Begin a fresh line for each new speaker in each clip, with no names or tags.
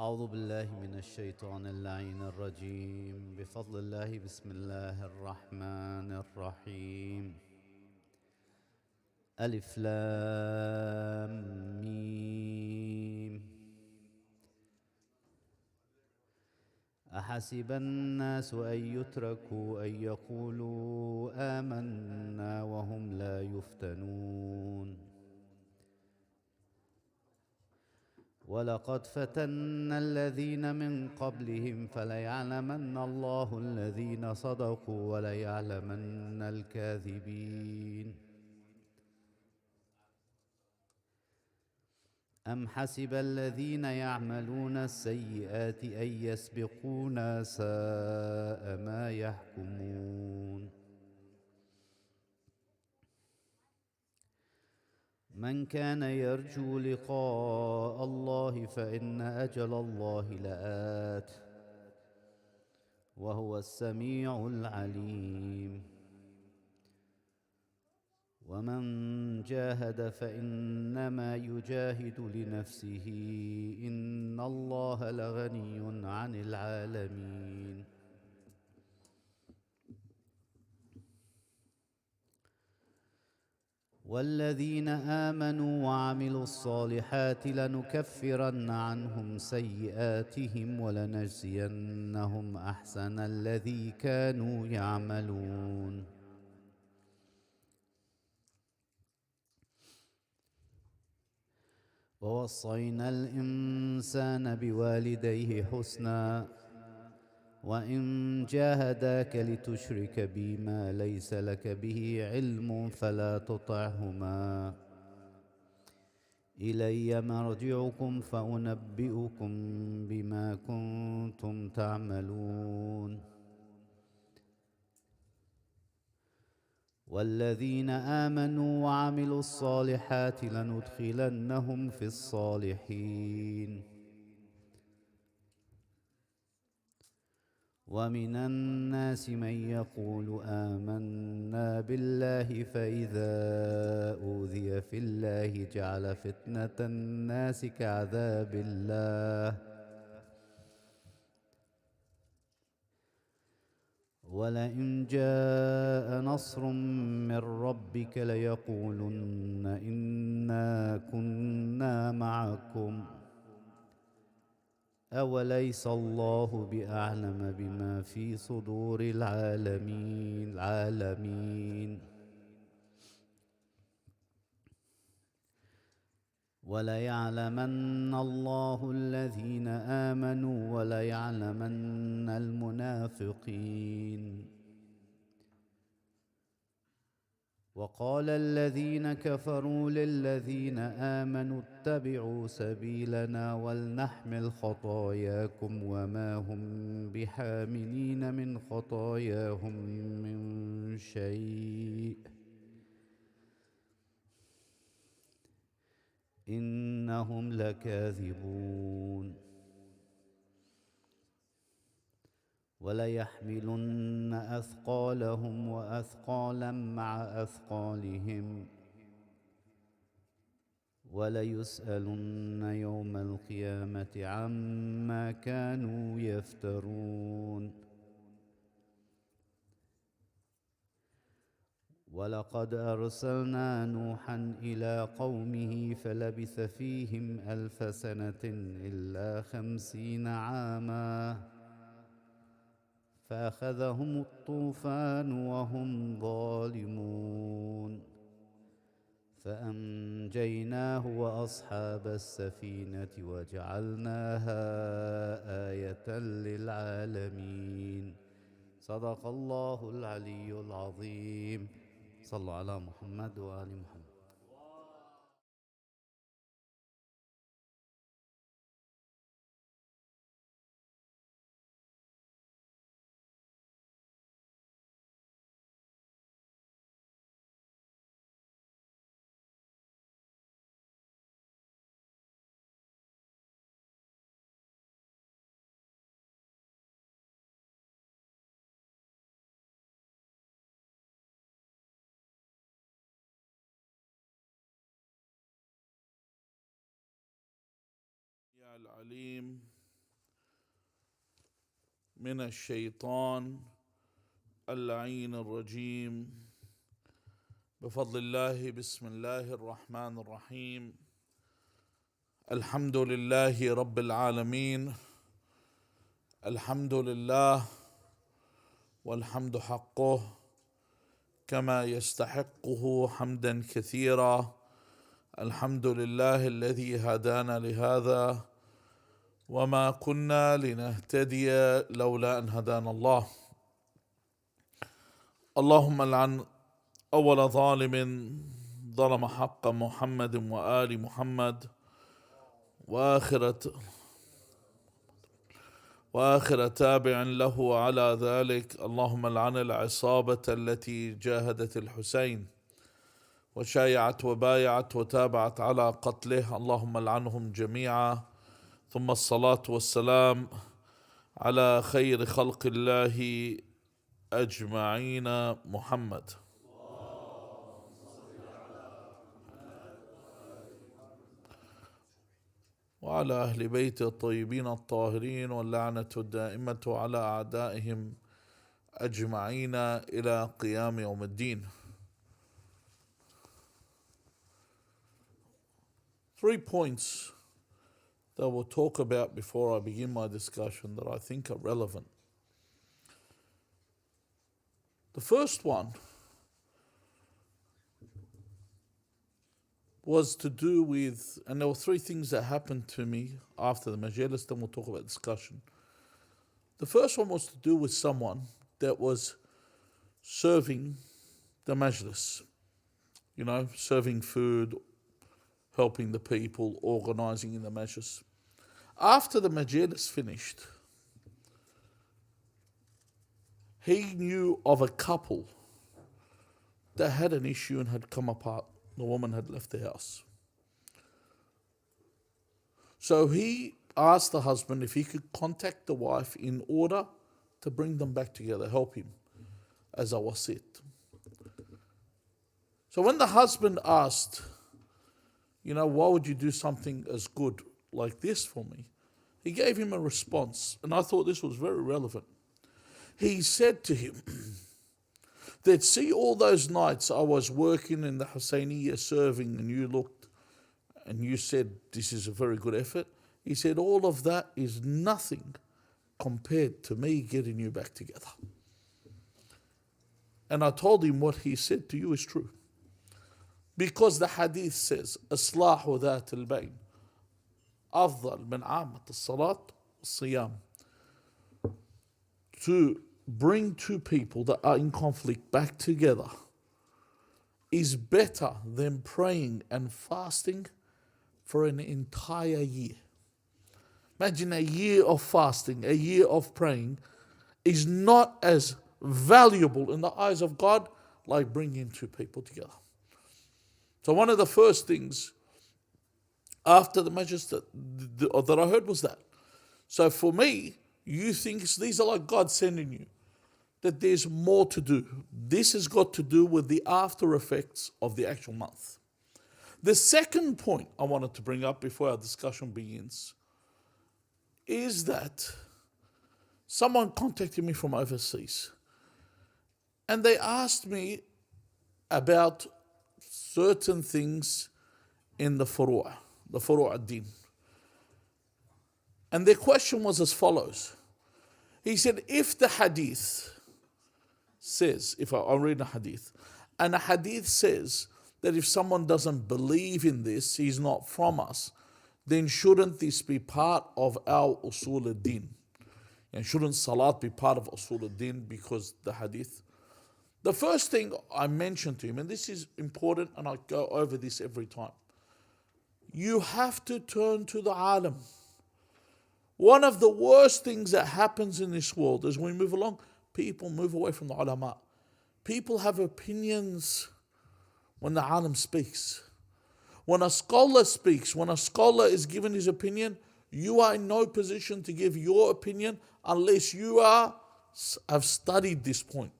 أعوذ بالله من الشيطان اللعين الرجيم. بفضل الله، بسم الله الرحمن الرحيم. ألف لام ميم. أحسب الناس أن يتركوا أن يقولوا آمنا وهم لا يفتنون. ولقد فتنا الذين من قبلهم فليعلمن الله الذين صدقوا وليعلمن الكاذبين. أم حسب الذين يعملون السيئات أن يسبقونا، ساء ما يحكمون. من كان يرجو لقاء الله فإن أجل الله لآت، وهو السميع العليم. ومن جاهد فإنما يجاهد لنفسه، إن الله لغني عن العالمين. والذين آمنوا وعملوا الصالحات لنكفرن عنهم سيئاتهم ولنجزينهم أحسن الذي كانوا يعملون. ووصينا الإنسان بوالديه حسنا، وإن جاهداك لتشرك بي ما ليس لك به علم فلا تطعهما، إلي مرجعكم فأنبئكم بما كنتم تعملون. والذين آمنوا وعملوا الصالحات لندخلنهم في الصالحين. ومن الناس من يقول آمنا بالله فإذا أوذي في الله جعل فتنة الناس كعذاب الله، ولئن جاء نصر من ربك ليقولن إنا كنا معكم أوليس الله بأعلم بما في صدور العالمين. وليعلمن الله الذين آمنوا وليعلمن المنافقين. وقال الذين كفروا للذين آمنوا اتبعوا سبيلنا ولنحمل خطاياكم وما هم بحاملين من خطاياهم من شيء إنهم لكاذبون. وليحملن أثقالهم وأثقالا مع أثقالهم وليسألن يوم القيامة عما كانوا يفترون. ولقد أرسلنا نوحا إلى قومه فلبث فيهم 1000 سنة إلا 50 عاما، فأخذهم الطوفان وهم ظالمون، فأنجيناه وأصحاب السفينة وجعلناها آية للعالمين. صدق الله العلي العظيم. صلوا على محمد وآل محمد.
يا العليم من الشيطان اللعين الرجيم بفضل الله. بسم الله الرحمن الرحيم. الحمد لله رب العالمين. الحمد لله والحمد حقه كما يستحقه حمدا كثيرا. الحمد لله الذي هدانا لهذا وما كنا لنهتدي لولا أن هدانا الله. اللهم لعن أول ظالم ظلم حق محمد وآل محمد وآخر تابع له على ذلك. اللهم لعن العصابة التي جاهدت الحسين وشايعت وبايعت وتابعت على قتله. اللهم لعنهم جميعا. ثم الصلاة والسلام على خير خلق الله أجمعين محمد. وعلى أهل بيته الطيبين الطاهرين واللعنة الدائمة على أعدائهم أجمعين إلى قيام يوم الدين. 3 points that we'll talk about before I begin my discussion that I think are relevant. The first one was to do with, and there were 3 things that happened to me after the majlis, then we'll talk about discussion. The first one was to do with someone that was serving the majlis, serving food, helping the people, organising in the majlis. After the majlis finished, he knew of a couple that had an issue and had come apart. The woman had left the house. So he asked the husband if he could contact the wife in order to bring them back together, help him as a wasit. So when the husband asked, why would you do something as good like this for me? He gave him a response, and I thought this was very relevant. He said to him that, see, all those nights I was working in the Husseiniya serving, and you looked and you said this is a very good effort. He said all of that is nothing compared to me getting you back together. And I told him what he said to you is true. Because the hadith says, إصلاح ذات البين أفضل من عامة الصلاة والصيام. To bring 2 people that are in conflict back together is better than praying and fasting for an entire year. Imagine a year of fasting, a year of praying is not as valuable in the eyes of God like bringing 2 people together. So one of the first things after the majlis that I heard was that. So for me, you think these are like God sending you, that there's more to do. This has got to do with the after effects of the actual month. The second point I wanted to bring up before our discussion begins is that someone contacted me from overseas and they asked me about certain things in the furu' ad-din. And their question was as follows. He said, if the hadith says, if I read a hadith, and a hadith says that if someone doesn't believe in this, he's not from us, then shouldn't this be part of our usul ad-din? And shouldn't salat be part of usul ad-din because the hadith? The first thing I mentioned to him, and this is important and I go over this every time, you have to turn to the alim. One of the worst things that happens in this world is when we move along, people move away from the ulama. People have opinions when the alim speaks. When a scholar speaks, when a scholar is given his opinion, you are in no position to give your opinion unless you have studied this point.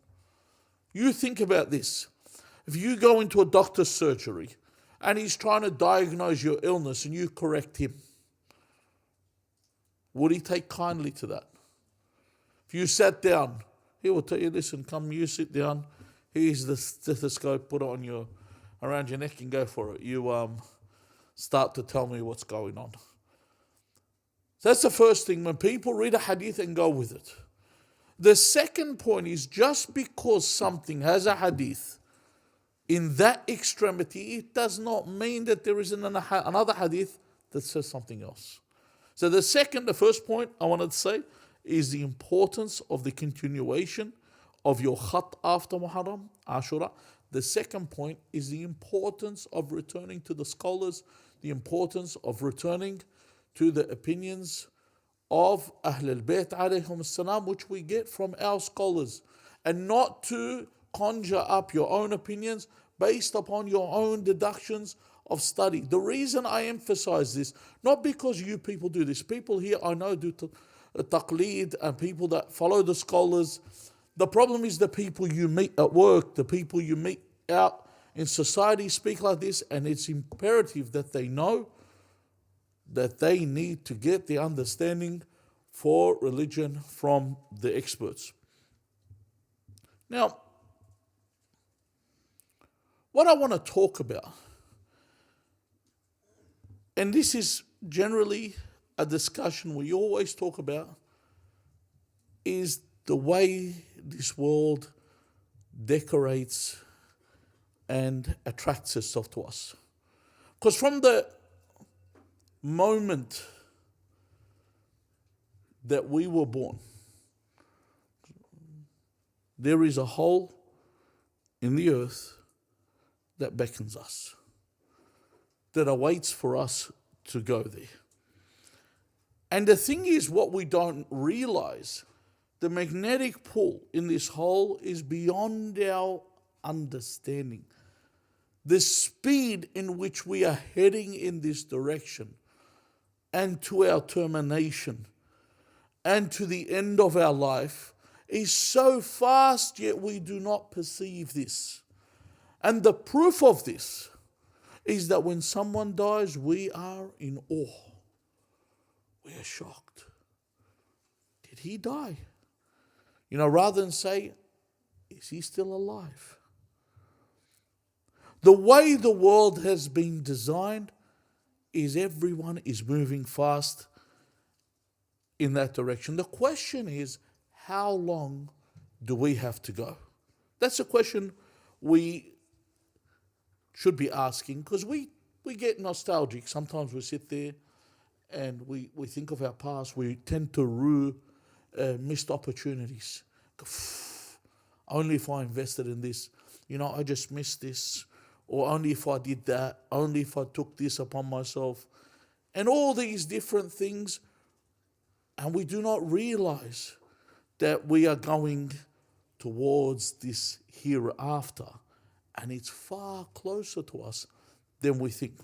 You think about this. If you go into a doctor's surgery and he's trying to diagnose your illness and you correct him, would he take kindly to that? If you sat down, he will tell you, listen, come, you sit down. Here's the stethoscope, put it on around your neck and go for it. You start to tell me what's going on. So that's the first thing, when people read a hadith and go with it. The second point is, just because something has a hadith in that extremity, it does not mean that there isn't another hadith that says something else. So the first point I wanted to say is the importance of the continuation of your khat after Muharram, Ashura. The second point is the importance of returning to the scholars, the importance of returning to the opinions of Ahl al-Bayt alayhim salam, which we get from our scholars, and not to conjure up your own opinions based upon your own deductions of study. The reason I emphasize this, not because you people do this, people here I know do taqleed, and people that follow the scholars. The problem is the people you meet at work, the people you meet out in society speak like this, and it's imperative that they know that they need to get the understanding for religion from the experts. Now, what I want to talk about, and this is generally a discussion we always talk about, is the way this world decorates and attracts itself to us. Because from the moment that we were born, there is a hole in the earth that beckons us, that awaits for us to go there. And the thing is, what we don't realize, the magnetic pull in this hole is beyond our understanding. The speed in which we are heading in this direction, and to our termination, and to the end of our life, is so fast, yet we do not perceive this. And the proof of this is that when someone dies, we are in awe. We are shocked. Did he die? Rather than say, is he still alive? The way the world has been designed is everyone is moving fast in that direction. The question is, how long do we have to go? That's a question we should be asking, because we get nostalgic. Sometimes we sit there and we think of our past. We tend to rue missed opportunities. Only if I invested in this, I just missed this. Or only if I did that, only if I took this upon myself. And all these different things. And we do not realize that we are going towards this hereafter. And it's far closer to us than we think.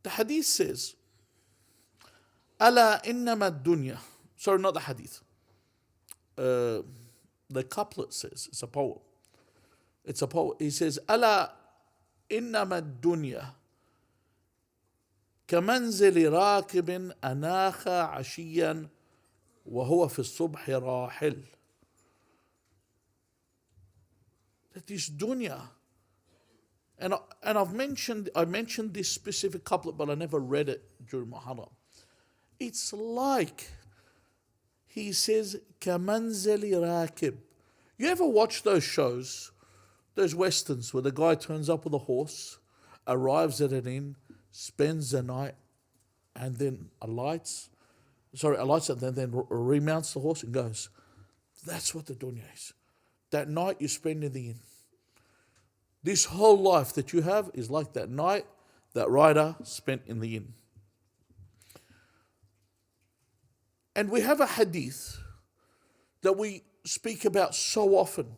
The hadith says, Ala innama dunya. Sorry, not the hadith. The couplet says, it's a poem. It's a poem. He says, Ala innama dunya كمنزل راكب أناخ عشيا وهو في الصبح راحل. That is dunya. And I mentioned this specific couplet, but I never read it during Muharram. It's like, he says, كمنزل راكب. You ever watch those shows, those westerns, where the guy turns up with a horse, arrives at an inn, spends the night, and then alights and then remounts the horse and goes? That's what the dunya is. That night you spend in the inn. This whole life that you have is like that night that rider spent in the inn. And we have a hadith that we speak about so often.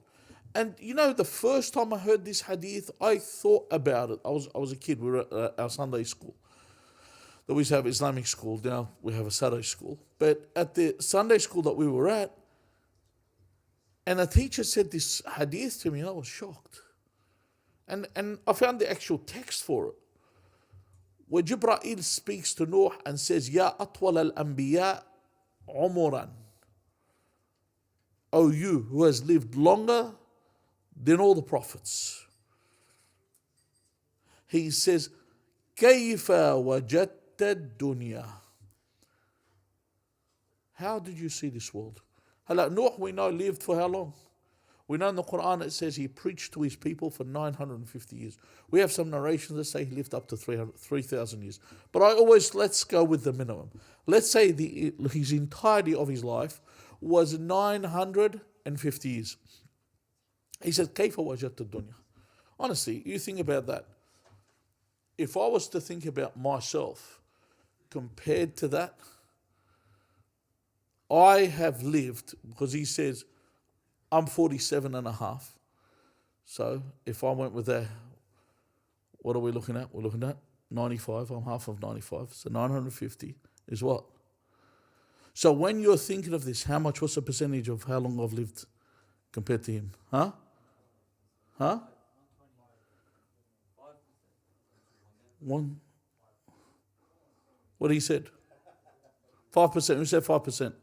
And the first time I heard this hadith, I thought about it. I was a kid. We were at our Sunday school. We used to have Islamic school. Now we have a Saturday school. But at the Sunday school that we were at, and the teacher said this hadith to me, and I was shocked. And I found the actual text for it, where Jibreel speaks to Nuh and says, Ya atwal al-anbiya عُمُرًا. O you who has lived longer than all the prophets. He says, كيف وجدت الدنيا. How did you see this world? Hello, Nuh, we know, lived for how long? We know in the Quran it says he preached to his people for 950 years. We have some narrations that say he lived up to 3,000 years. But let's go with the minimum. Let's say his entirety of his life was 950 years. He said, كيف وجدت الدنيا. Honestly, you think about that. If I was to think about myself compared to that, I have lived, because he says, I'm 47 and a half. So if I went with that, what are we looking at? We're looking at 95. I'm half of 95. So 950 is what? So when you're thinking of this, what's the percentage of how long I've lived compared to him? Huh? One. What he said? 5%. Who said 5%?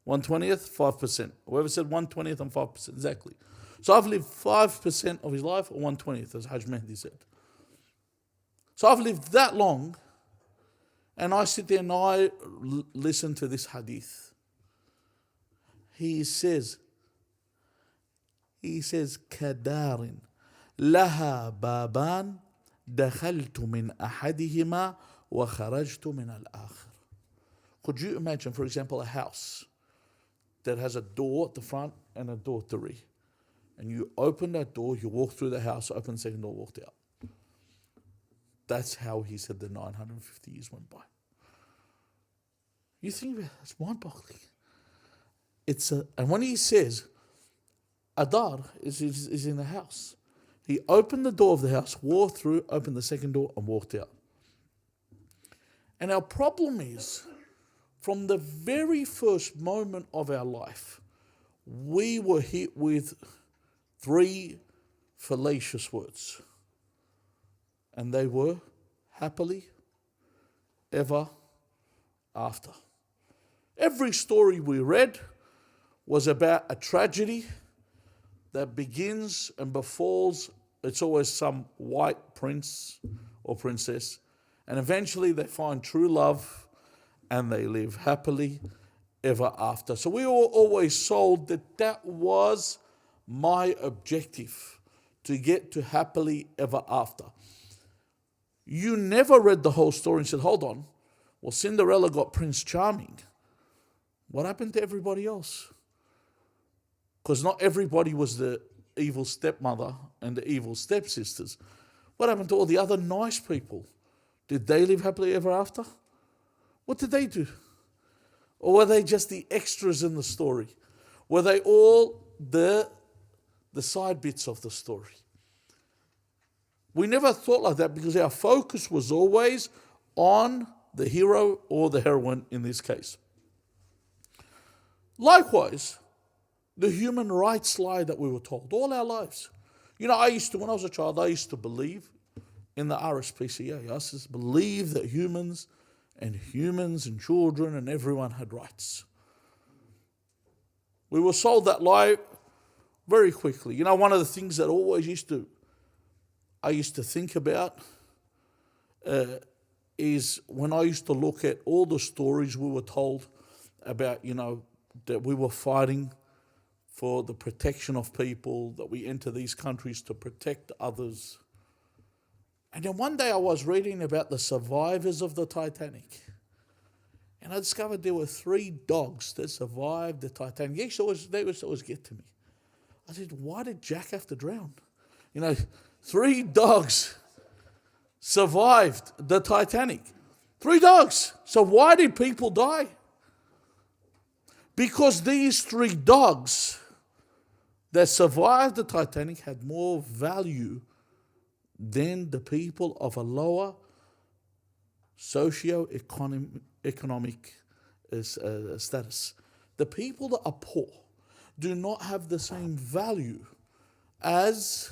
1/20th, 5%. Whoever said 1/20th and 5%, exactly. So I've lived 5% of his life, or 1/20th, as Hajj Mehdi said. So I've lived that long, and I sit there and I listen to this hadith. He says, كدار لها بابان دخلت من أحدهما وخرجت من الآخر. Could you imagine, for example, a house that has a door at the front and a door at the rear? And you open that door, you walk through the house, open the second door, walked out. That's how he said the 950 years went by. You think about it, it's mind-boggling. And when he says, Adar is in the house. He opened the door of the house, walked through, opened the second door, and walked out. And our problem is, from the very first moment of our life, we were hit with 3 fallacious words. And they were happily ever after. Every story we read was about a tragedy that begins and befalls. It's always some white prince or princess. And eventually they find true love and they live happily ever after. So we were always sold that was my objective, to get to happily ever after. You never read the whole story and said, hold on, well, Cinderella got Prince Charming. What happened to everybody else? Because not everybody was the evil stepmother and the evil stepsisters. What happened to all the other nice people? Did they live happily ever after? What did they do? Or were they just the extras in the story? Were they all the side bits of the story? We never thought like that because our focus was always on the hero or the heroine in this case. Likewise, the human rights lie that we were told all our lives. You know, when I was a child, I used to believe in the RSPCA. I used to believe that humans and children and everyone had rights. We were sold that lie very quickly. You know, one of the things that I used to think about is when I used to look at all the stories we were told about, that we were fighting for the protection of people, that we enter these countries to protect others. And then one day I was reading about the survivors of the Titanic. And I discovered there were 3 dogs that survived the Titanic. They used to always get to me. I said, why did Jack have to drown? 3 dogs survived the Titanic. 3 dogs. So why did people die? Because these 3 dogs that survived the Titanic had more value than the people of a lower socio-economic status. The people that are poor do not have the same value as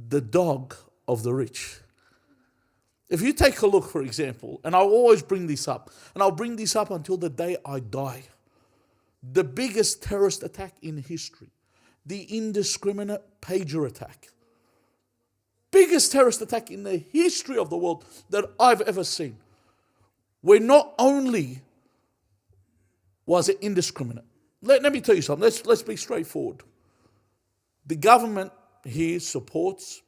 the dog of the rich. If you take a look, for example, and I'll always bring this up, and I'll bring this up until the day I die. The biggest terrorist attack in history, the indiscriminate pager attack. Biggest terrorist attack in the history of the world that I've ever seen. Where not only was it indiscriminate. Let me tell you something. Let's be straightforward. The government here supports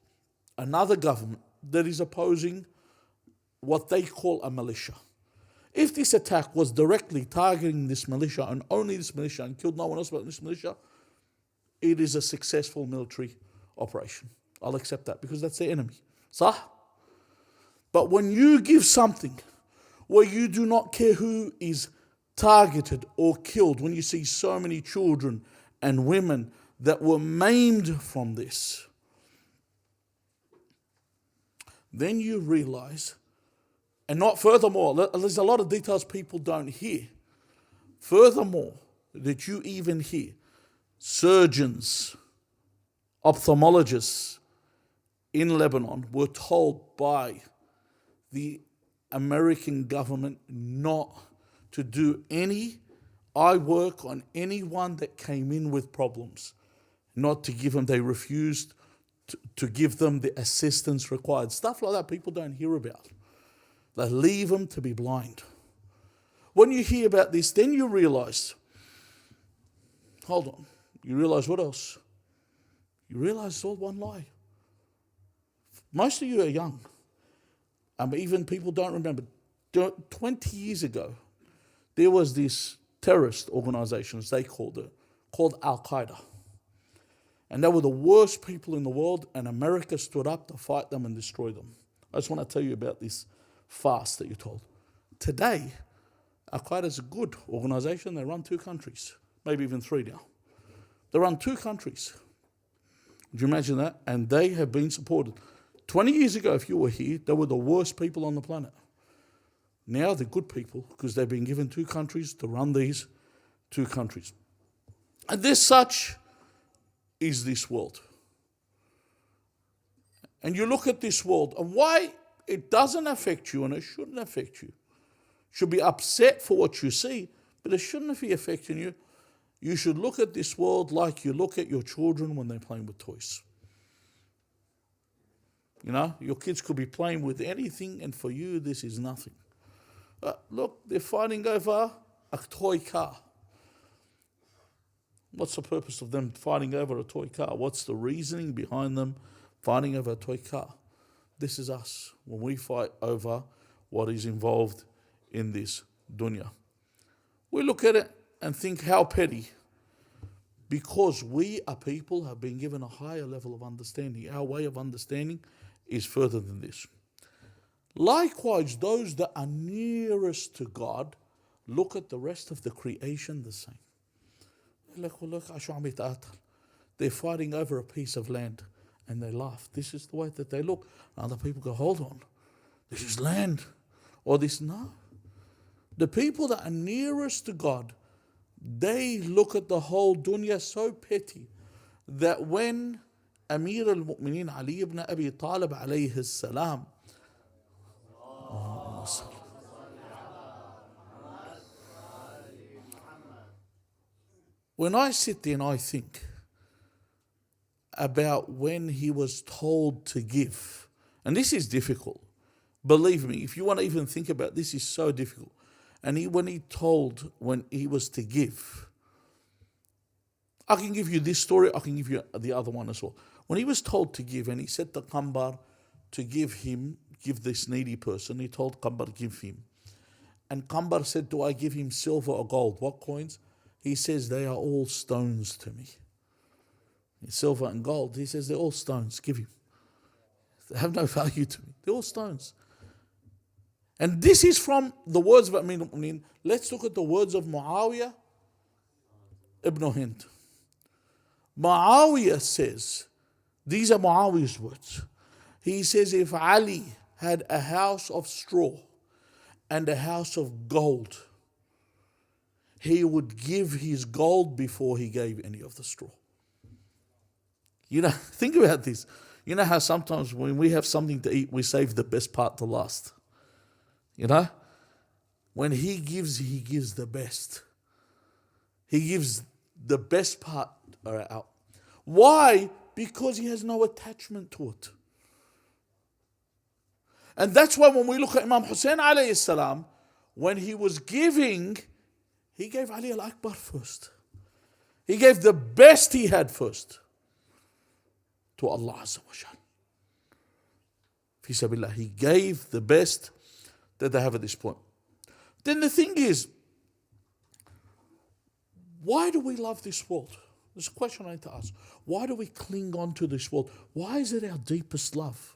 another government that is opposing what they call a militia. If this attack was directly targeting this militia and only this militia and killed no one else but this militia, it is a successful military operation. I'll accept that because that's their enemy. Sah? But when you give something where you do not care who is targeted or killed, when you see so many children and women that were maimed from this, then you realize, and not furthermore, there's a lot of details people don't hear. Furthermore, that you even hear surgeons, ophthalmologists in Lebanon were told by the American government not to do any eye work on anyone that came in with problems, not to give them, they refused to give them the assistance required. Stuff like that people don't hear about. They leave them to be blind. When you hear about this, then you realize, hold on, you realize what else? You realize it's all one lie. Most of you are young. Even people don't remember. 20 years ago, there was this terrorist organization, as they called it, called Al-Qaeda. And they were the worst people in the world, and America stood up to fight them and destroy them. I just want to tell you about this fast that you're told. Today, Al-Qaeda is a good organization. They run 2 countries, maybe even 3 now. They run 2 countries. Would you imagine that? And they have been supported. 20 years ago, if you were here, they were the worst people on the planet. Now they're good people because they've been given 2 countries to run these 2 countries. And this such is this world. And you look at this world and why it doesn't affect you and it shouldn't affect you. Should be upset for what you see, but it shouldn't be affecting you. You should look at this world like you look at your children when they're playing with toys. You know, your kids could be playing with anything and for you this is nothing. Look, they're fighting over a toy car. What's the purpose of them fighting over a toy car? What's the reasoning behind them fighting over a toy car? This is us when we fight over what is involved in this dunya. We look at it and think how petty. Because we, a people, have been given a higher level of understanding. Our way of understanding is further than this. Likewise, those that are nearest to God look at the rest of the creation the same. They're fighting over a piece of land and they laugh. This is the way that they look. And other people go, hold on, this is land. Or this, no. The people that are nearest to God, they look at the whole dunya so petty that when Amir al-Mu'mineen Ali ibn Abi Talib alayhi salam, when I sit there and I think about when he was told to give, and this is difficult, believe me, if you want to even think about it, this is so difficult. And when he was to give, I can give you this story, I can give you the other one as well. When he was told to give, and he said to Qambar to give this needy person, he told Qambar, give him. And Qambar said, do I give him silver or gold? What coins? He says, they are all stones to me. Silver and gold, he says, they're all stones, give him. They have no value to me. They're all stones. And this is from the words of Amir al-Mu'mineen. Let's look at the words of Muawiyah ibn Hind. Muawiyah says, these are Muawiyah's words. He says, if Ali had a house of straw and a house of gold, he would give his gold before he gave any of the straw. You know, think about this. You know how sometimes when we have something to eat, we save the best part to last. You know? When he gives the best. He gives the best part out. Why? Because he has no attachment to it. And that's why when we look at Imam Hussein alayhi salam, when he was giving, he gave Ali al-Akbar first. He gave the best he had first to Allah Azza wa Jal. Fi sabilillah, he gave the best that they have at this point. Then the thing is, why do we love this world? There's a question I need to ask. Why do we cling on to this world? Why is it our deepest love?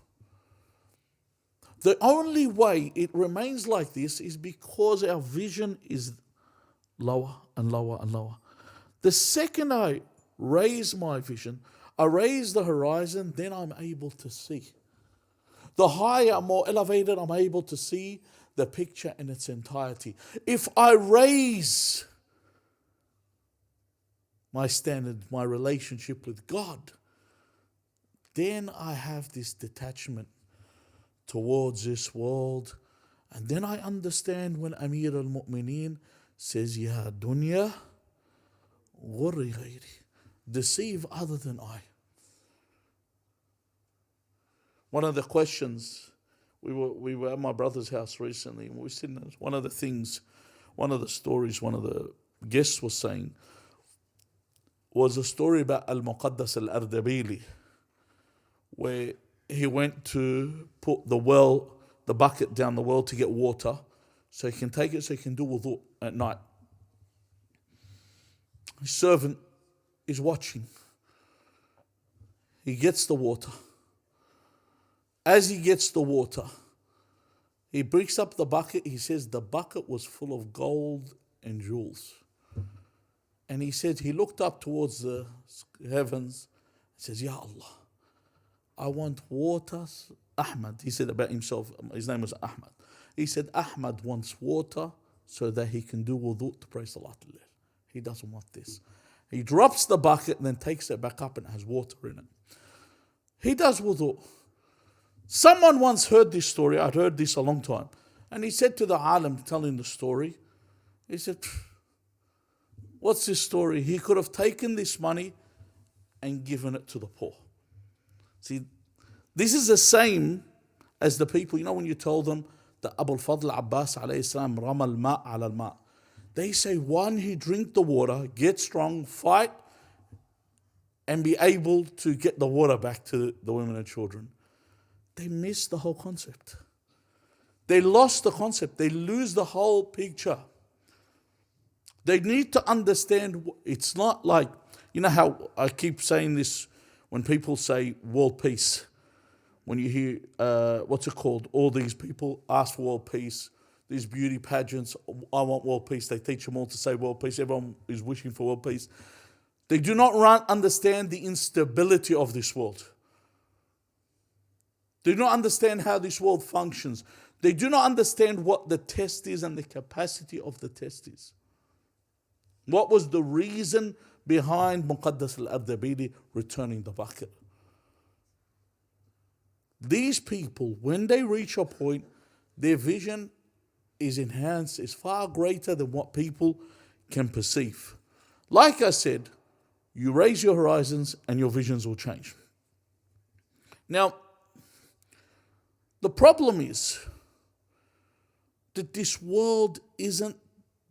The only way it remains like this is because our vision is lower and lower and lower. The second I raise my vision, I raise the horizon, then I'm able to see. The higher, more elevated, I'm able to see the picture in its entirety. If I raise my standard, my relationship with God, then I have this detachment towards this world. And then I understand when Amir al-Mu'mineen says, Ya dunya, ghurri ghayri, deceive other than I. One of the questions, we were at my brother's house recently, and we were sitting there. One of the things, one of the stories, one of the guests was saying, was a story about Al-Muqaddas al-Ardabili, where he went to put the bucket down the well to get water, so he can take it so he can do wudu at night. His servant is watching. He gets the water. As he gets the water, he breaks up the bucket. He says the bucket was full of gold and jewels. And he said he looked up towards the heavens and says, Ya Allah, I want water. Ahmad, he said about himself, his name was Ahmad. He said Ahmad wants water so that he can do wudu to pray Salatul Layl. He doesn't want this. He drops the bucket and then takes it back up and has water in it. He does wudu. Someone once heard this story. I'd heard this a long time. And he said to the alim telling the story, he said, what's this story? He could have taken this money and given it to the poor. See, this is the same as the people, when you told them that Abu al-Fadl Abbas alayhi salam rama al-ma' ala al-ma'. They say one who drink the water, get strong, fight, and be able to get the water back to the women and children. They miss the whole concept. They lost the concept. They lose the whole picture. They need to understand, it's not like, you know how I keep saying this when people say world peace. When you hear, all these people ask for world peace, these beauty pageants, I want world peace. They teach them all to say world peace. Everyone is wishing for world peace. They do not understand the instability of this world. They do not understand how this world functions. They do not understand what the test is and the capacity of the test is. What was the reason behind Muqaddas al-Ardabili returning the bucket? These people, when they reach a point, their vision is enhanced, is far greater than what people can perceive. Like I said, you raise your horizons and your visions will change. Now, the problem is that this world isn't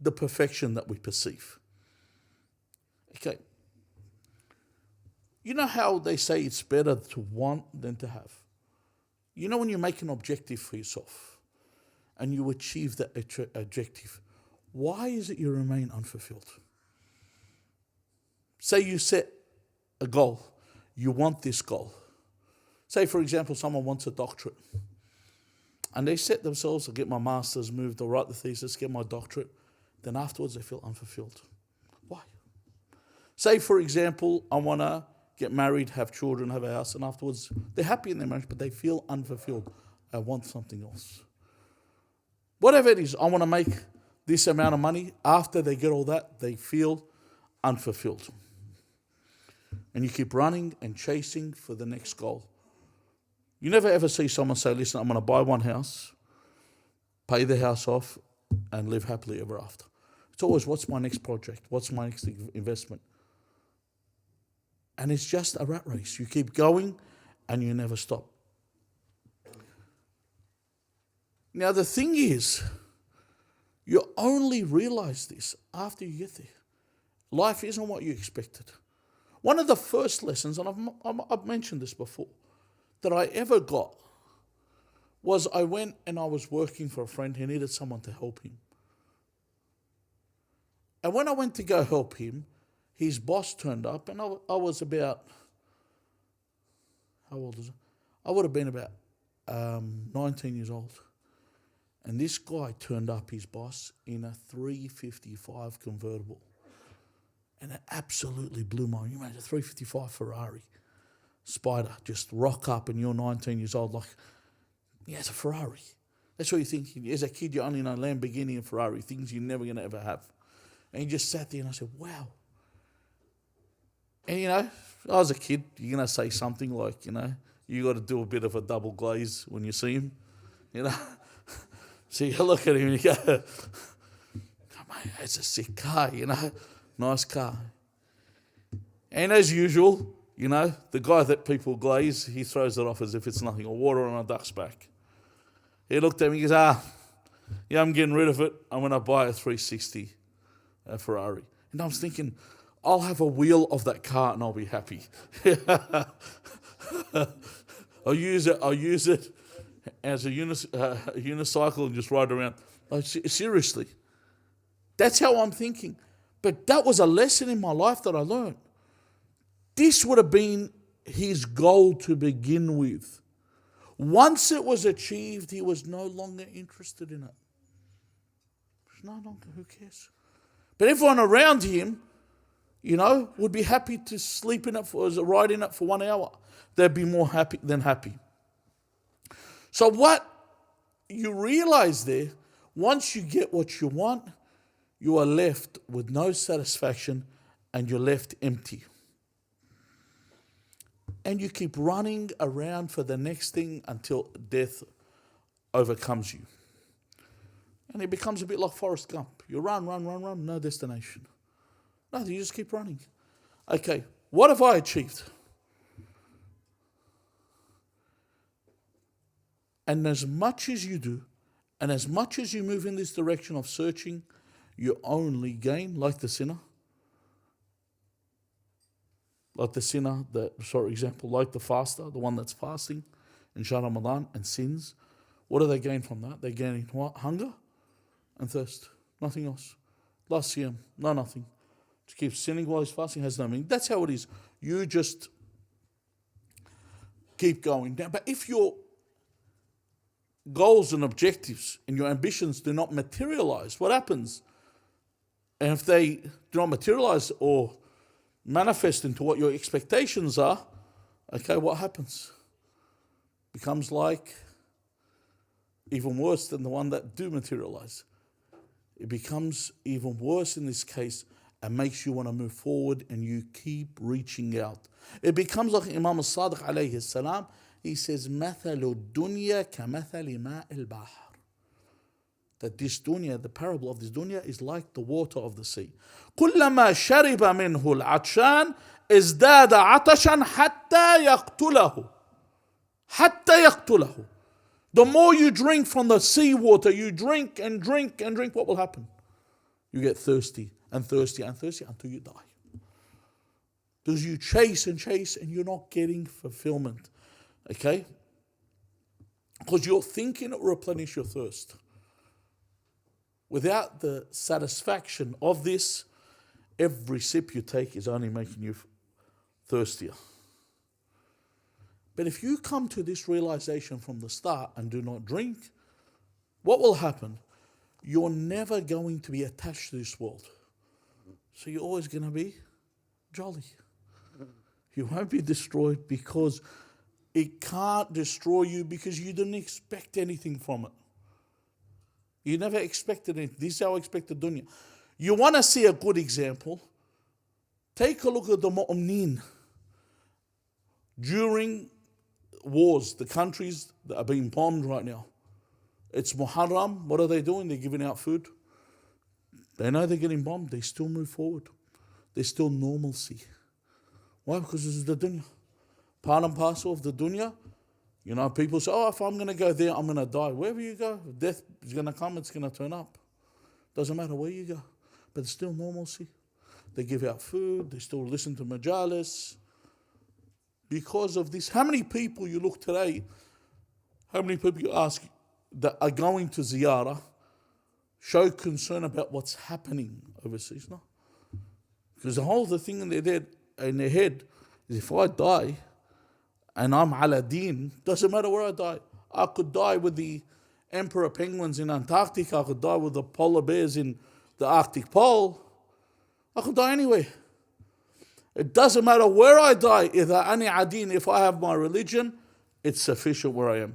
the perfection that we perceive. Okay. You know how they say it's better to want than to have? You know when you make an objective for yourself and you achieve that objective, why is it you remain unfulfilled? Say you set a goal, you want this goal. Say, for example, someone wants a doctorate. And they set themselves to get my master's, move to write the thesis, get my doctorate. Then afterwards they feel unfulfilled. Why? Say, for example, I want to get married, have children, have a house, and afterwards they're happy in their marriage, but they feel unfulfilled. I want something else. Whatever it is, I want to make this amount of money. After they get all that, they feel unfulfilled. And you keep running and chasing for the next goal. You never ever see someone say, listen, I'm going to buy one house, pay the house off, and live happily ever after. It's always, what's my next project? What's my next investment? And it's just a rat race. You keep going and you never stop. Now, the thing is, you only realize this after you get there. Life isn't what you expected. One of the first lessons, and I've mentioned this before, that I ever got was I went and I was working for a friend who needed someone to help him. And when I went to go help him, his boss turned up, and I was about, how old was I? I would have been about 19 years old. And this guy turned up, his boss, in a 355 convertible. And it absolutely blew my mind. You imagine a 355 Ferrari Spider just rock up and you're 19 years old, like, yeah, it's a Ferrari. That's what you're thinking. As a kid, you only know Lamborghini and Ferrari, things you're never going to ever have. And he just sat there and I said, wow. And, I was a kid, you're going to say something like, you got to do a bit of a double glaze when you see him, So you look at him and you go, oh, mate, it's a sick car, nice car. And as usual, the guy that people glaze, he throws it off as if it's nothing, or water on a duck's back. He looked at me, he goes, yeah, I'm getting rid of it. I'm going to buy a 360 Ferrari. And I was thinking, I'll have a wheel of that car and I'll be happy. I'll use it as a unicycle and just ride around. Seriously. That's how I'm thinking. But that was a lesson in my life that I learned. This would have been his goal to begin with. Once it was achieved, he was no longer interested in it. No longer, who cares? But everyone around him, would be happy to sleep in it ride in it for 1 hour. They'd be more happy than happy. So what you realize there, once you get what you want, you are left with no satisfaction and you're left empty. And you keep running around for the next thing until death overcomes you. And it becomes a bit like Forrest Gump. You run, no destination. Nothing, you just keep running. Okay, what have I achieved? And as much as you do, and as much as you move in this direction of searching, you only gain, like the sinner. Like the sinner, like the faster, the one that's fasting in Shahr Ramadan and sins. What do they gain from that? They gain what? Hunger and thirst. Nothing else. Last siyam, nothing. To keep sinning while he's fasting has no meaning. That's how it is. You just keep going down. But if your goals and objectives and your ambitions do not materialize, what happens? And if they do not materialize or manifest into what your expectations are, okay, what happens? Becomes like even worse than the one that do materialize. It becomes even worse in this case and makes you want to move forward and you keep reaching out. It becomes like Imam al-Sadiq alayhi salam, he says, مَثَلُ الدُّنْيَا كَمَثَلِ مَاءِ الْبَحْرِ. That this dunya, the parable of this dunya is like the water of the sea. كُلَّمَا شَرِبَ مِنْهُ الْعَطْشَانِ ازْدَادَ عَطَشًا حَتَّى يَقْتُلَهُ. The more you drink from the sea water, you drink and drink and drink, what will happen? You get thirsty and thirsty and thirsty until you die. Because you chase and chase and you're not getting fulfillment. Okay? Because you're thinking it will replenish your thirst. Without the satisfaction of this, every sip you take is only making you thirstier. But if you come to this realization from the start and do not drink, what will happen? You're never going to be attached to this world. So you're always going to be jolly. You won't be destroyed because it can't destroy you because you didn't expect anything from it. You never expected it. This is how I expected dunya. You want to see a good example? Take a look at the mu'mineen during wars, the countries that are being bombed right now. It's Muharram. What are they doing? They're giving out food. They know they're getting bombed. They still move forward. There's still normalcy. Why? Because this is the dunya. Part and parcel of the dunya. You know, people say, oh, if I'm going to go there, I'm going to die. Wherever you go, death is going to come, it's going to turn up. Doesn't matter where you go. But there's still normalcy. They give out food. They still listen to majalis. Because of this, how many people you look today, how many people you ask that are going to ziyarah show concern about what's happening overseas? No. Because the whole thing in their head is if I die and I'm ala deen, doesn't matter where I die. I could die with the emperor penguins in Antarctica. I could die with the polar bears in the Arctic Pole. I could die anywhere. It doesn't matter where I die. If I have my religion, it's sufficient where I am.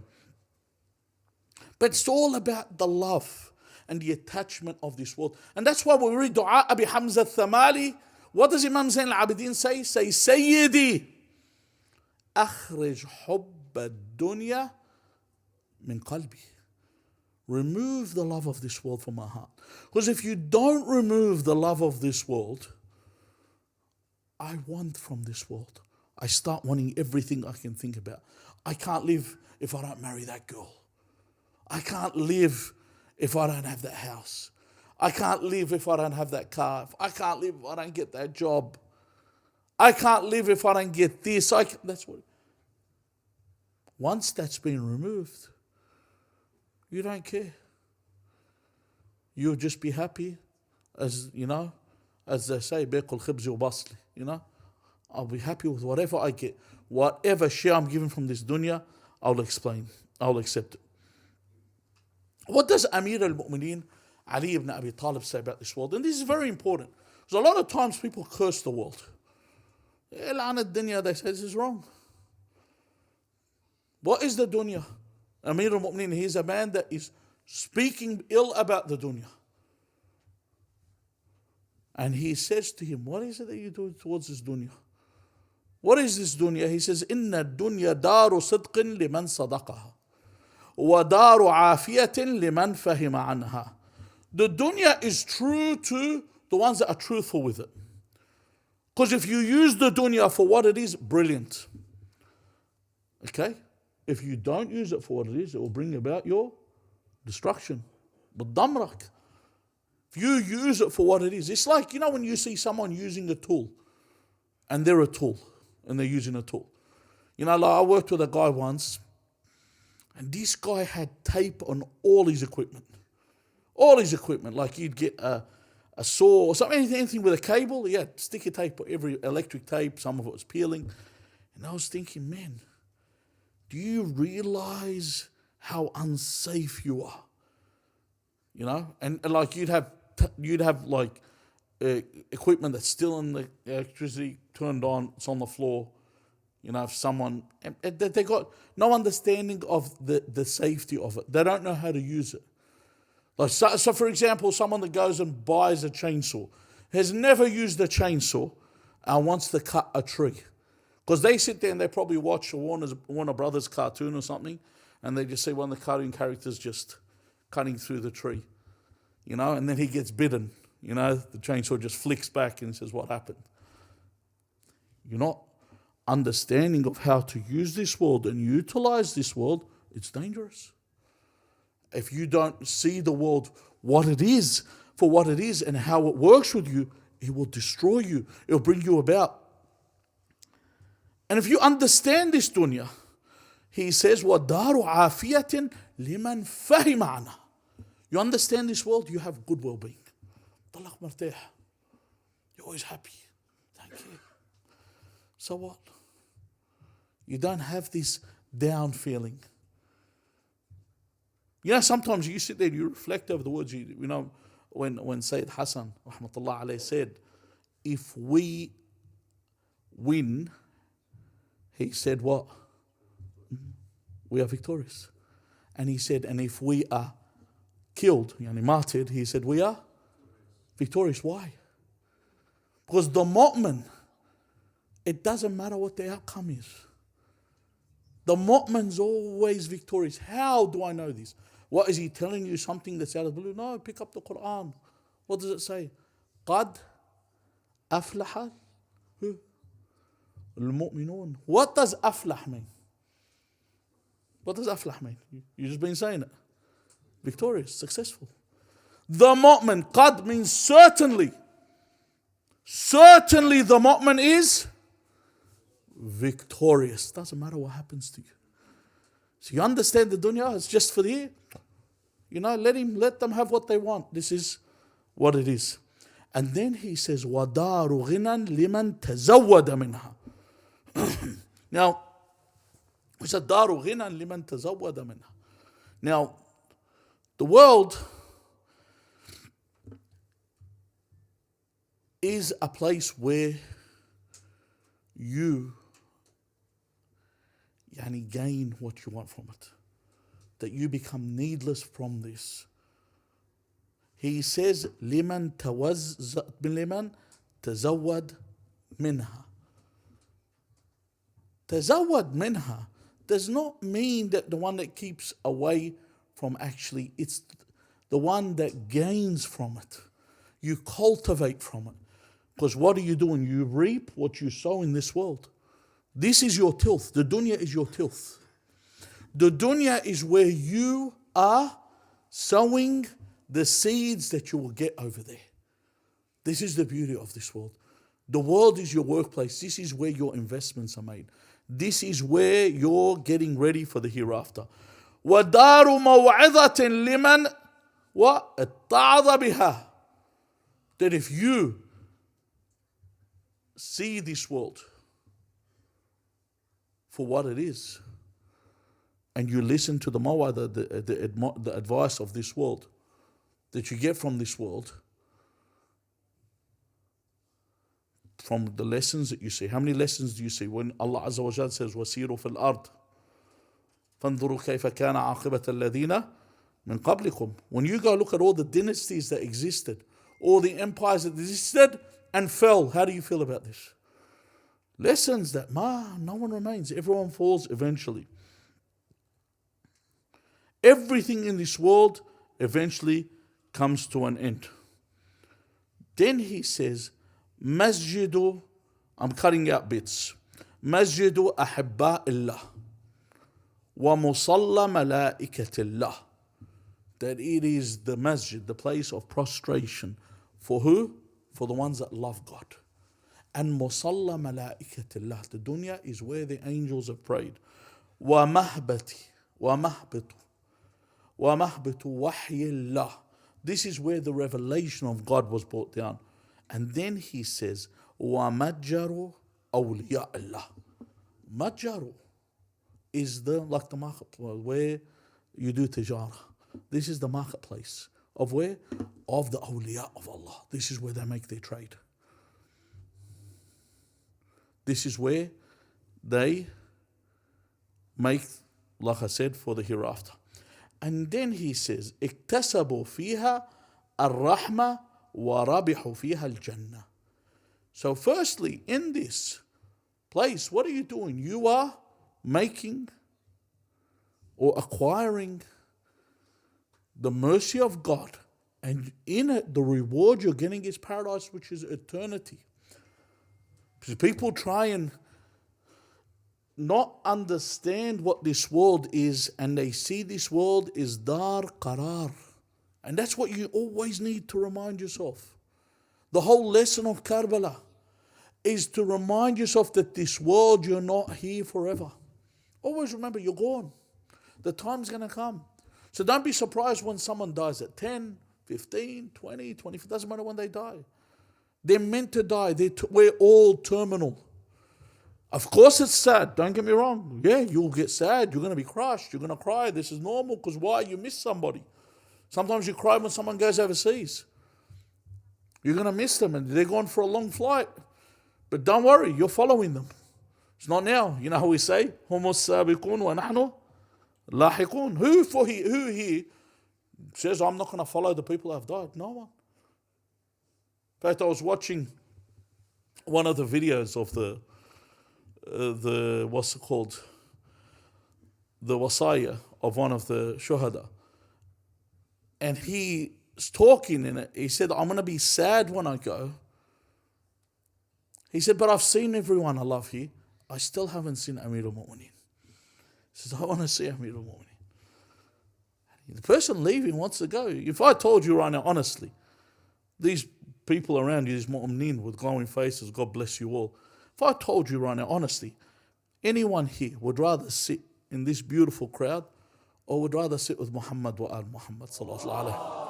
But it's all about the love and the attachment of this world. And that's why we read Dua Abi Hamza Thamali. What does Imam Zain al-Abidin say? Say, Sayyidi, akhrij hubba dunya min qalbi. Remove the love of this world from my heart. Because if you don't remove the love of this world, I want from this world. I start wanting everything I can think about. I can't live if I don't marry that girl. I can't live if I don't have that house. I can't live if I don't have that car. I can't live if I don't get that job. I can't live if I don't get this. That's what. Once that's been removed, you don't care. You'll just be happy, as you know, as they say, بياكل خبز وبصل. You know, I'll be happy with whatever I get, whatever share I'm given from this dunya. I'll accept it. What does Amir al-Mu'mineen Ali ibn Abi Talib say about this world? And this is very important, because a lot of times people curse the world. They say this is wrong. What is the dunya? Amir al-Mu'mineen, he's a man that is speaking ill about the dunya. And he says to him, what is it that you do towards this dunya? What is this dunya? He says, Inna dunya daru sidqin liman sadaqaha. Wa daru afiyatin liman fahima anha. The dunya is true to the ones that are truthful with it. Because if you use the dunya for what it is, brilliant. Okay? If you don't use it for what it is, it will bring about your destruction. But damrak. If you use it for what it is, it's like, you know, when you see someone using a tool, and they're a tool, and they're using a tool. You know, like I worked with a guy once, and this guy had tape on all his equipment. All his equipment, like you'd get a saw or something, anything with a cable, he had sticky tape, every electric tape, some of it was peeling. And I was thinking, man, do you realize how unsafe you are? You know, and like you'd have like equipment that's still in the electricity turned on, it's on the floor. You know, if someone, they got no understanding of the safety of it. They don't know how to use it. Like so for example, someone that goes and buys a chainsaw has never used a chainsaw and wants to cut a tree. Because they sit there and they probably watch a Warner Brothers cartoon or something, and they just see one of the cartoon characters just cutting through the tree, you know, and then he gets bitten, you know, the chainsaw just flicks back and says, what happened? You're not understanding of how to use this world and utilize this world. It's dangerous. If you don't see the world what it is, for what it is and how it works with you, it will destroy you. It will bring you about. And if you understand this dunya, he says, وَدَارُ عَافِيَةٍ لِمَنْ فَهِمَ عَنَهُ. You understand this world, you have good well-being. طلق مرتاح. You're always happy. Thank you. So what? You don't have this down feeling. You know, sometimes you sit there and you reflect over the words. You know, when Sayyid Hassan, rahmatullah alayhi, said, if we win, he said what? We are victorious. And he said, and if we are killed, yani martyred, he said, we are victorious. Why? Because the mu'min, it doesn't matter what the outcome is. The mu'min's always victorious. How do I know this? What, is he telling you something that's out of the blue? No, pick up the Quran. What does it say? قَدْ أَفْلَحَ الْمُؤْمِنُونَ. What does أفلح mean? What does أفلح mean? You've just been saying it. Victorious, successful. The mu'min, qad means certainly. Certainly the mu'min is victorious. Doesn't matter what happens to you. So you understand the dunya is just for the year. Let them have what they want. This is what it is. And then he says, وَدَارُ غِنًى لِمَنْ تَزَوَّدَ مِنْهَا. Now, we said, دَارُ غِنًى لِمَنْ تَزَوَّدَ مِنْهَا. Now, the world is a place where you gain what you want from it. That you become needless from this. He says, لمن تزود منها. تزود منها does not mean that the one that keeps away from actually, it's the one that gains from it. You cultivate from it. Because what are you doing? You reap what you sow in this world. This is your tilth. The dunya is your tilth. The dunya is where you are sowing the seeds that you will get over there. This is the beauty of this world. The world is your workplace. This is where your investments are made. This is where you're getting ready for the hereafter. وَدَارُ مَوْعِظَةٍ لِمَنْ وَاتَّعَظَ بِهَا. That if you see this world for what it is, and you listen to the maw'idha, the advice of this world that you get from this world, from the lessons that you see. How many lessons do you see when Allah Azza wa Jal says, وَسِيرُوا فِي الْأَرْضِ فَانْظُرُوا كَيْفَ كَانَ عَاقِبَةَ الَّذِينَ مِنْ قَبْلِكُمْ. When you go look at all the dynasties that existed, all the empires that existed and fell, how do you feel about this? Lessons that no one remains. Everyone falls eventually. Everything in this world eventually comes to an end. Then he says, Masjidu, I'm cutting out bits. Masjidu ahibba illah wa musalla malaikatillah. That it is the masjid, the place of prostration. For who? For the ones that love God. And musalla malaikatillah. The dunya is where the angels have prayed. Wa mahbati, wa mahbitu. وَمَهْبِتُ وَحْيِ اللَّهِ. This is where the revelation of God was brought down. And then he says, وَمَجَّرُ أَوْلِيَاءِ اللَّهِ. Majjaru is like the marketplace where you do tijara. This is the marketplace of where? Of the awliya of Allah. This is where they make their trade. This is where they make, like I said, for the hereafter. And then he says, اكتسبوا فيها الرحمة وربحوا فيها الجنة. So firstly, in this place, what are you doing? You are making or acquiring the mercy of God. And in it, the reward you're getting is paradise, which is eternity. Because people try and not understand what this world is, and they see this world is dar qarar. And that's what you always need to remind yourself. The whole lesson of Karbala is to remind yourself that this world, you're not here forever. Always remember, you're gone. The time's going to come. So don't be surprised when someone dies at 10, 15, 20, 25. Doesn't matter when they die. They're meant to die. We're all terminal. Of course it's sad, don't get me wrong. Yeah, you'll get sad, you're going to be crushed, you're going to cry. This is normal, because why? You miss somebody. Sometimes you cry when someone goes overseas. You're going to miss them and they're going for a long flight. But don't worry, you're following them. It's not now. You know how we say, هُمُ السَّابِقُونَ وَنَحْنُ لَاحِقُونَ. Who here says, I'm not going to follow the people who have died? No one. In fact, I was watching one of the videos of the what's it called? the wasaya of one of the shuhada. And he's talking in it. He said, I'm going to be sad when I go. He said, but I've seen everyone I love here. I still haven't seen Amir al-Mu'mineen. He says, I want to see Amir al-Mu'mineen. The person leaving wants to go. If I told you right now, honestly, these people around you, these mu'mineen with glowing faces, God bless you all. If I told you right now, honestly, anyone here would rather sit in this beautiful crowd or would rather sit with Muhammad wa al-Muhammad sallallahu alayhi wa sallam.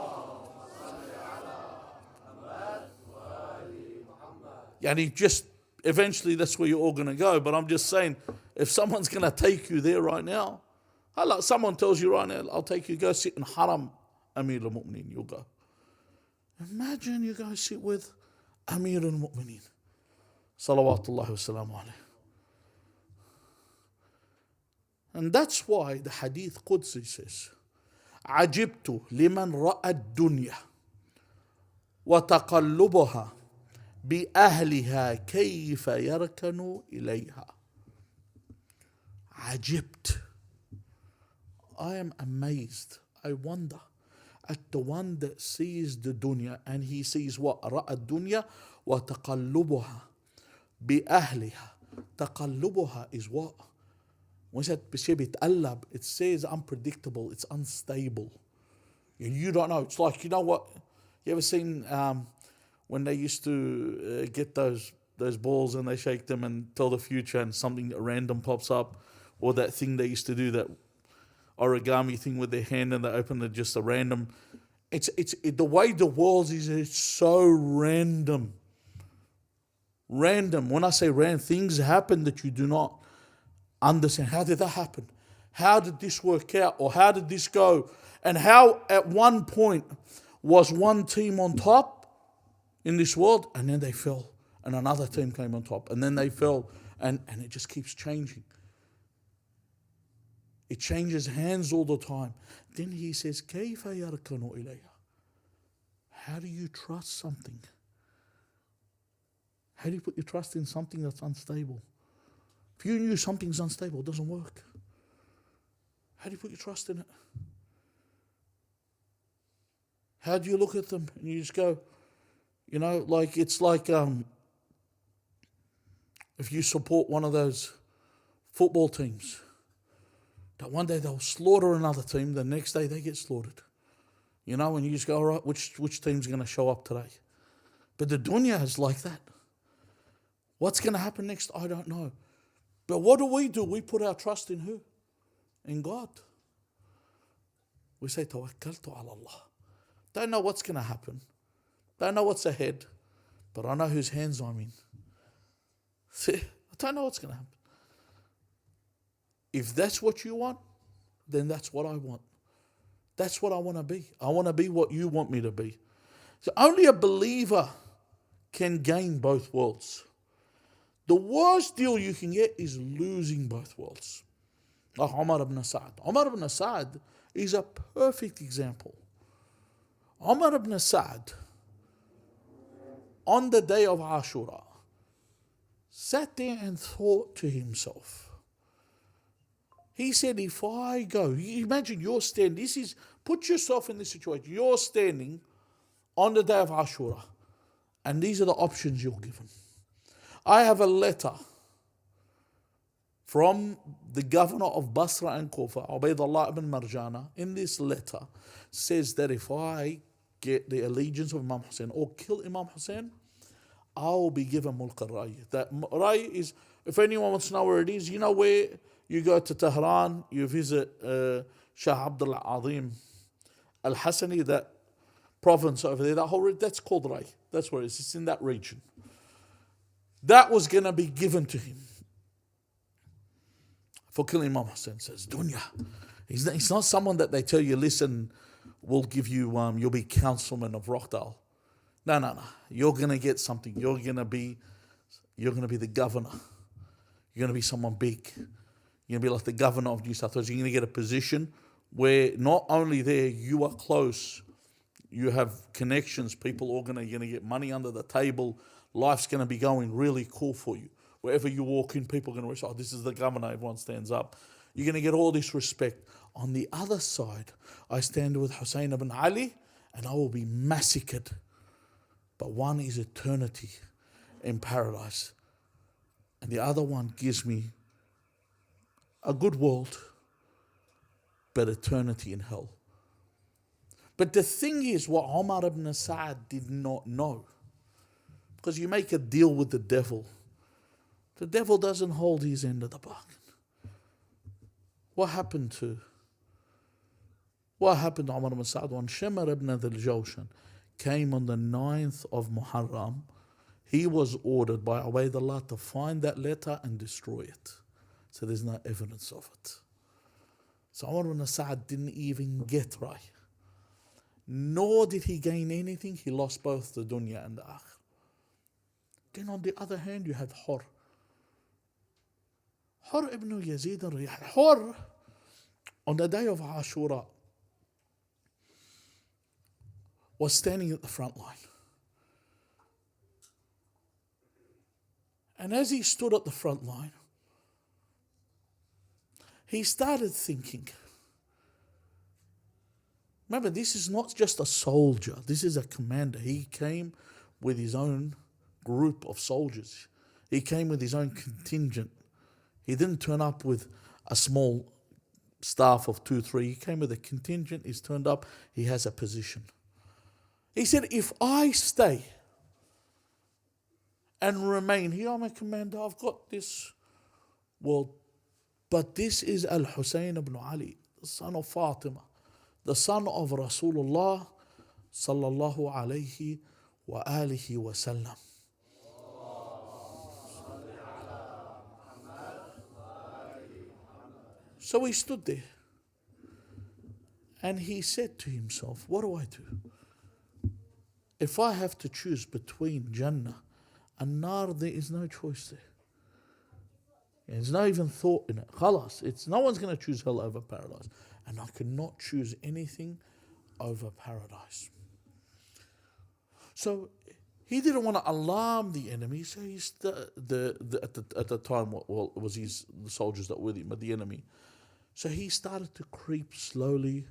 Yani just eventually that's where you're all going to go. But I'm just saying, if someone's going to take you there right now, someone tells you right now, I'll take you, go sit in Haram, Amir al-Mu'mineen, you'll go. Imagine you go sit with Amir al-Mu'mineen. Salawatullahi wa salamu alayhi. And that's why the Hadith Qudsi says, عجبت لمن رأى الدنيا وتقلبها بأهلها كيف يركن إليها. عجبت. I am amazed. I wonder at the one that sees the dunya and he sees what? رأى الدنيا وتقلبها بأهلها. تقلبها is what? When it says بيتقلب, it says unpredictable, it's unstable. You don't know. It's like, you know what? You ever seen when they used to get those balls and they shake them and tell the future and something random pops up? Or that thing they used to do, that origami thing with their hand and they open it, just a random. It's the way the world is, it's so random. Random. When I say random, things happen that you do not understand. How did that happen? How did this work out? Or how did this go? And how at one point was one team on top in this world and then they fell and another team came on top and then they fell and it just keeps changing. It changes hands all the time. Then he says, كيف يركن إليها? How do you trust something? How do you put your trust in something that's unstable? If you knew something's unstable, it doesn't work. How do you put your trust in it? How do you look at them and you just go, you know, like it's like if you support one of those football teams, that one day they'll slaughter another team, the next day they get slaughtered. You know, and you just go, all right, which team's going to show up today? But the dunya is like that. What's going to happen next? I don't know. But what do? We put our trust in who? In God. We say, Tawakkaltu ala Allah. Don't know what's going to happen. Don't know what's ahead. But I know whose hands I'm in. See, I don't know what's going to happen. If that's what you want, then that's what I want. That's what I want to be. I want to be what you want me to be. So only a believer can gain both worlds. The worst deal you can get is losing both worlds. Like Umar ibn Sa'd. Umar ibn Sa'd is a perfect example. Umar ibn Sa'd, on the day of Ashura, sat there and thought to himself. He said, if I go, imagine you're standing, put yourself in this situation. You're standing on the day of Ashura, and these are the options you're given. I have a letter from the governor of Basra and Kufa, Ubaydullah ibn Marjana. In this letter says that if I get the allegiance of Imam Hussein or kill Imam Hussein, I'll be given Mulk al-Ray. That Ray is, if anyone wants to know where it is, you know where you go to Tehran, you visit Shah Abdul Azim al-Hassani, that province over there, that whole that's called Ray. That's where it is. It's in that region. That was going to be given to him for killing Imam Hussein. Says dunya. He's not someone that they tell you, listen, we'll give you, you'll be councilman of Rockdale. No. You're going to get something. You're going to be the governor. You're going to be someone big. You're going to be like the governor of New South Wales. You're going to get a position where not only there, you are close, you have connections, people are going to get money under the table. Life's going to be going really cool for you. Wherever you walk in, people are going to say, oh, this is the governor. Everyone stands up. You're going to get all this respect. On the other side, I stand with Hussein ibn Ali and I will be massacred. But one is eternity in paradise. And the other one gives me a good world, but eternity in hell. But the thing is, what Umar ibn Sa'ad did not know, because you make a deal with the devil doesn't hold his end of the bargain. What happened to Umar ibn Sa'ad when Shimr ibn al-Jawshan came on the 9th of Muharram? He was ordered by Ubaydullah to find that letter and destroy it. So there's no evidence of it. So Umar ibn Sa'ad didn't even get right. Nor did he gain anything. He lost both the dunya and the akhir. Then on the other hand, you had Hur ibn Yazid al-Riyah. Hur, on the day of Ashura, was standing at the front line. And as he stood at the front line, he started thinking. Remember, this is not just a soldier. This is a commander. He came with his own group of soldiers. He came with his own contingent. He didn't turn up with a small staff of 2, 3. He came with a contingent. He's turned up. He has a position. He said, if I stay and remain here, I'm a commander, I've got this world. But this is Al-Husayn ibn Ali, the son of Fatima, the son of Rasulullah sallallahu alayhi wa alihi wa sallam. So he stood there and he said to himself, what do I do? If I have to choose between Jannah and Nar, there is no choice there. There's no even thought in it. Khalas, no one's going to choose hell over paradise. And I cannot choose anything over paradise. So he didn't want to alarm the enemy. So at the time, well, it was the soldiers that were with him, but the enemy. So he started to creep slowly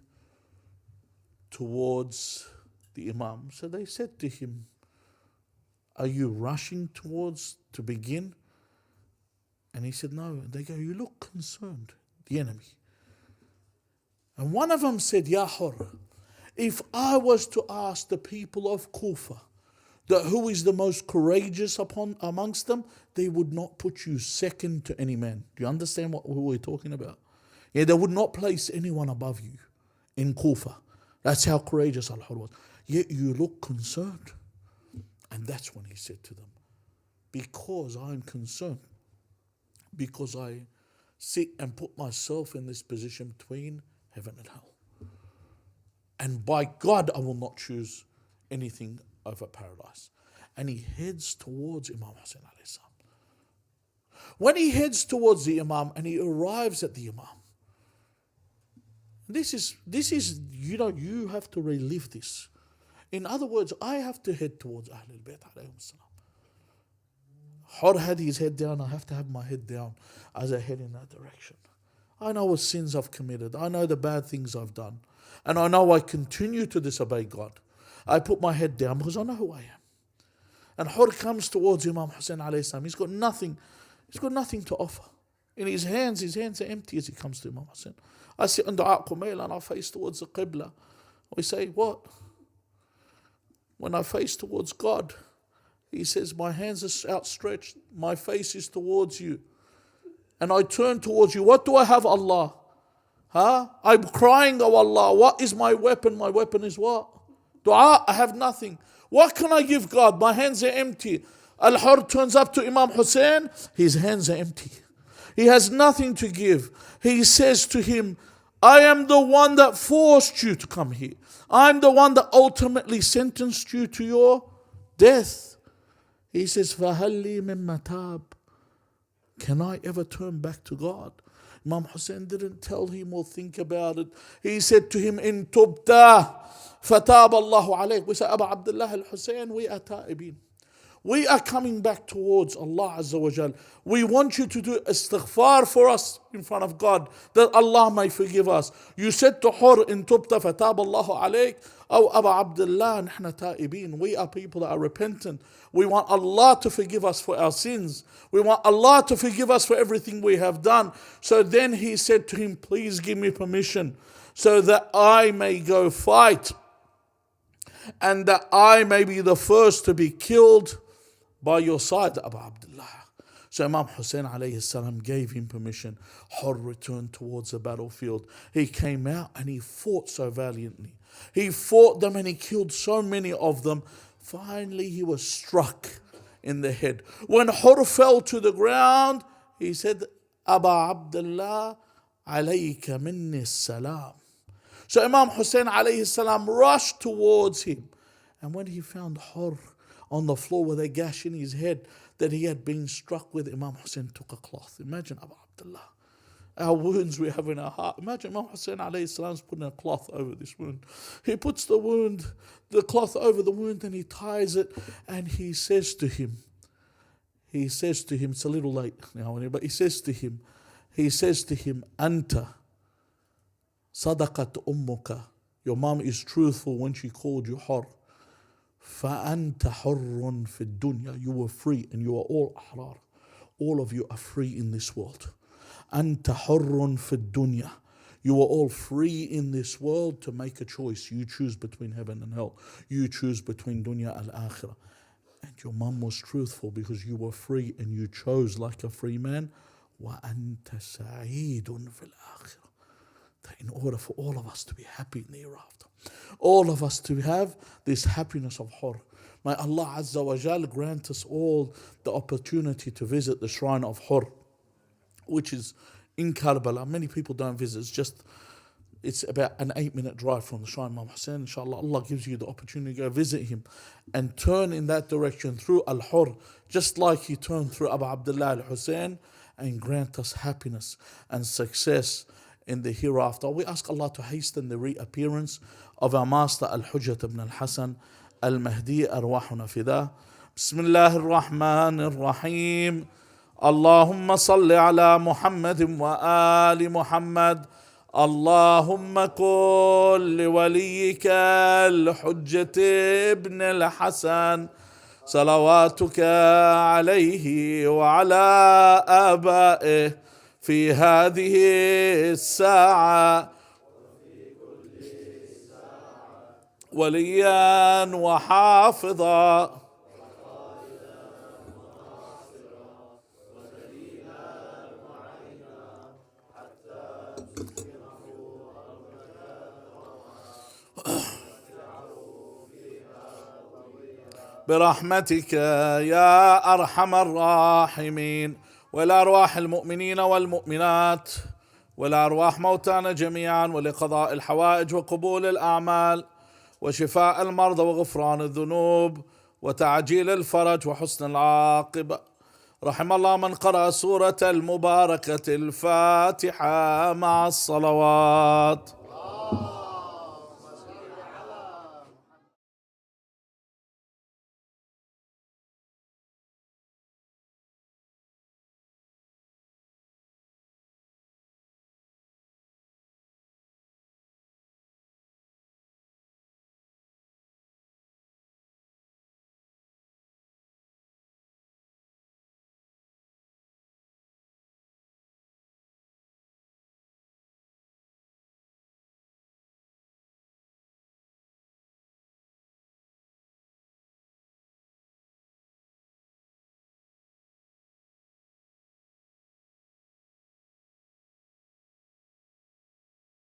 towards the Imam. So they said to him, are you rushing to begin? And he said, no. They go, you look concerned, the enemy. And one of them said, Ya Hur, if I was to ask the people of Kufa that who is the most courageous amongst them, they would not put you second to any man. Do you understand who we're talking about? Yeah, they would not place anyone above you in Kufa. That's how courageous Al-Hur was. Yet you look concerned. And that's when he said to them, because I'm concerned, because I sit and put myself in this position between heaven and hell. And by God, I will not choose anything over paradise. And he heads towards Imam Hussein alayhi salam. When he heads towards the Imam and he arrives at the Imam, this is you have to relive this. In other words, I have to head towards Ahlul Bayt alayhim salam. Hur had his head down, I have to have my head down as I head in that direction. I know what sins I've committed. I know the bad things I've done. And I know I continue to disobey God. I put my head down because I know who I am. And Hur comes towards Imam Hussein alayhi salam. He's got nothing to offer. In his hands are empty as he comes to Imam Hussein. I sit on Du'a Qumayl and I face towards the Qibla. We say, what? When I face towards God, he says, my hands are outstretched, my face is towards you. And I turn towards you. What do I have, Allah? I'm crying, oh Allah, what is my weapon? My weapon is what? Dua, I have nothing. What can I give God? My hands are empty. Al-Hur turns up to Imam Hussein, his hands are empty. He has nothing to give. He says to him, I am the one that forced you to come here. I'm the one that ultimately sentenced you to your death. He says, فَهَلِّ مِن مَتَابٍ. Can I ever turn back to God? Imam Hussein didn't tell him or think about it. He said to him, إِن تُبْتَ فَتَابَ اللَّهُ عَلَيْكَ. We say, Abu Abdullah al-Hussein, we are ta'ibin. We are coming back towards Allah Azza wa Jal. We want you to do istighfar for us in front of God, that Allah may forgive us. You said to Hur, in tubta fatab Allahu alayk, oh Aba Abdullah, nahna ta'ibin. We are people that are repentant. We want Allah to forgive us for our sins. We want Allah to forgive us for everything we have done. So then he said to him, please give me permission so that I may go fight and that I may be the first to be killed by your side, Abu Abdullah. So Imam Hussein alayhi salam gave him permission. Hur returned towards the battlefield. He came out and he fought so valiantly. He fought them and he killed so many of them. Finally he was struck in the head. When Hur fell to the ground, he said, Abu Abdullah, alayka minni salam. So Imam Hussein alayhi salam rushed towards him. And when he found Hur on the floor with a gash in his head that he had been struck with, Imam Hussein took a cloth. Imagine, Abu Abdullah, our wounds we have in our heart. Imagine Imam Hussein alayhi salam is putting a cloth over this wound. He puts the cloth over the wound, and he ties it, and he says to him, it's a little late now, but he says to him, Anta sadaqat ummuka. Your mom is truthful when she called you Hur. فَأَنْتَ حُرٌّ فِي الدُّنْيا. You were free, and you are all ahrar. All of you are free in this world. أَنْتَ حُرٌّ فِي الدُّنْيا. You are all free in this world to make a choice. You choose between heaven and hell. You choose between dunya and akhirah. And your mum was truthful because you were free and you chose like a free man. وَأَنْتَ سَعِيدٌ فِي الْآخِرَةِ. That in order for all of us to be happy in the hereafter, all of us to have this happiness of Hur, may Allah Azza wa Jal grant us all the opportunity to visit the shrine of Hur, which is in Karbala. Many people don't visit. It's about an 8-minute drive from the shrine of Imam Hussein. Inshallah, Allah gives you the opportunity to go visit him and turn in that direction through Al-Hur, just like he turned through Abu Abdullah al-Hussein, and grant us happiness and success in the hereafter. We ask Allah to hasten the reappearance of our master Al-Hujjat ibn al-Hasan al-Mehdi, arwahuna fidah. Bismillah ar-Rahman ar-Rahim. Allahumma salli ala Muhammadin wa ali Muhammad. اللهم قل لوليك الحجة ابن الحسن صلواتك عليه وعلى آبائه في هذه الساعة وليا وحافظا برحمتك يا أرحم الراحمين، والأرواح المؤمنين والمؤمنات والأرواح موتانا جميعا، ولقضاء الحوائج وقبول الأعمال وشفاء المرضى وغفران الذنوب وتعجيل الفرج وحسن العاقبة. رحم الله من قرأ سورة المباركة الفاتحة مع الصلوات.